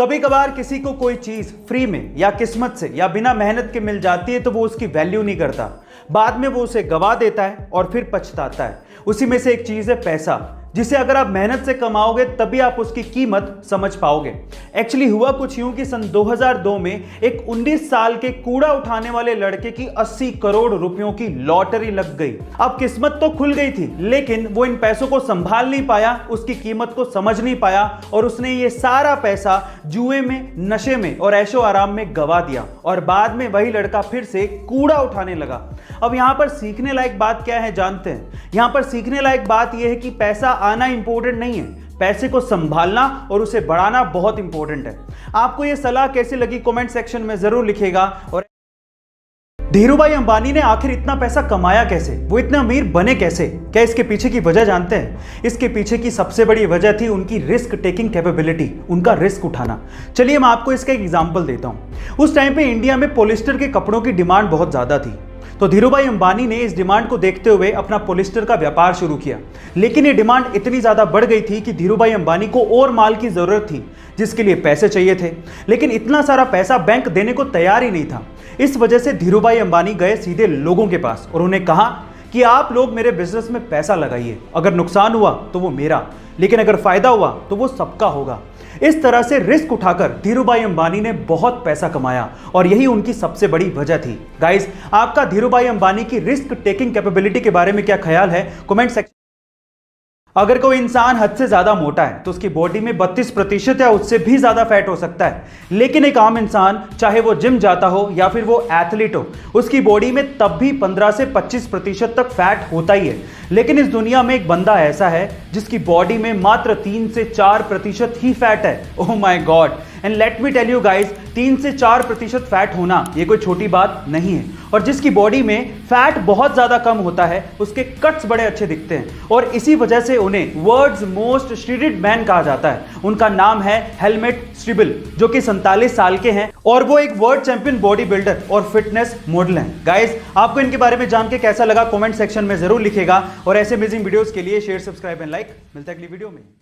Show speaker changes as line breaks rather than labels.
कभी कभार किसी को कोई चीज फ्री में या किस्मत से या बिना मेहनत के मिल जाती है तो वो उसकी वैल्यू नहीं करता। बाद में वो उसे गवा देता है और फिर पछताता है। उसी में से एक चीज है पैसा, जिसे अगर आप मेहनत से कमाओगे तभी आप उसकी कीमत समझ पाओगे। एक्चुअली हुआ कुछ यूं कि सन 2002 में एक 19 साल के कूड़ा उठाने वाले लड़के की 80 करोड़ रुपयों की लॉटरी लग गई। अब किस्मत तो खुल गई थी, लेकिन वो इन पैसों को संभाल नहीं पाया, उसकी कीमत को समझ नहीं पाया और उसने ये सारा पैसा जुए में, नशे में और ऐशो आराम में गवा दिया। और बाद में वही लड़का फिर से कूड़ा उठाने लगा। अब यहां पर सीखने लायक बात क्या है जानते हैं? यहां पर सीखने लायक बात यह है कि पैसा आना इंपॉर्टेंट नहीं है, पैसे को संभालना और उसे बढ़ाना बहुत इंपॉर्टेंट है। आपको यह सलाह कैसी लगी कमेंट सेक्शन में जरूर लिखिएगा। और धीरूभाई अंबानी ने आखिर इतना पैसा कमाया कैसे? वो इतने अमीर बने कैसे? क्या इसके पीछे की वजह जानते हैं? इसके पीछे की सबसे बड़ी वजह थी उनकी रिस्क टेकिंग कैपेबिलिटी, उनका रिस्क उठाना। चलिए मैं आपको इसका एक एग्जांपल देता हूं। उस टाइम पे इंडिया में पॉलिस्टर के कपड़ों की डिमांड बहुत ज्यादा थी, तो धीरूभाई अंबानी ने इस डिमांड को देखते हुए अपना पॉलिस्टर का व्यापार शुरू किया। लेकिन ये डिमांड इतनी ज्यादा बढ़ गई थी कि धीरूभाई अंबानी को और माल की जरूरत थी, जिसके लिए पैसे चाहिए थे। लेकिन इतना सारा पैसा बैंक देने को तैयार ही नहीं था। इस वजह से धीरूभाई अंबानी गए सीधे लोगों के पास और उन्हें कहा कि आप लोग मेरे बिजनेस में पैसा लगाइए, अगर नुकसान हुआ तो वो मेरा, लेकिन अगर फायदा हुआ तो वो सबका होगा। इस तरह से रिस्क उठाकर धीरूभाई अंबानी ने बहुत पैसा कमाया और यही उनकी सबसे बड़ी वजह थी। गाइस, आपका धीरूभाई अंबानी की रिस्क टेकिंग कैपेबिलिटी के बारे में क्या ख्याल है? Comment section. अगर कोई इंसान हद से ज्यादा मोटा है तो उसकी बॉडी में 32% या उससे भी ज्यादा फैट हो सकता है। लेकिन एक आम इंसान, चाहे वो जिम जाता हो या फिर वो एथलीट हो, उसकी बॉडी में तब भी 15 से 25% तक फैट होता ही है। लेकिन इस दुनिया में एक बंदा ऐसा है जिसकी बॉडी में मात्र 3 से 4% ही फैट है। Oh my god! And let me tell you guys, 3 से 4% फैट होना ये कोई छोटी बात नहीं है। और जिसकी बॉडी में फैट बहुत ज्यादा कम होता है, उसके कट्स बड़े अच्छे दिखते हैं और इसी वजह से उन्हें वर्ल्ड्स मोस्ट श्रीडेड मैन कहा जाता है। उनका नाम है हेलमेट स्टीबल, जो कि 47 साल के हैं और वो एक वर्ल्ड चैंपियन बॉडी बिल्डर और फिटनेस मॉडल हैं। गाइस, आपको इनके बारे में जान के कैसा लगा कमेंट सेक्शन में जरूर लिखेगा और ऐसे अमेजिंग वीडियोस के लिए शेयर, सब्सक्राइब एंड लाइक। मिलता है अगली वीडियो में।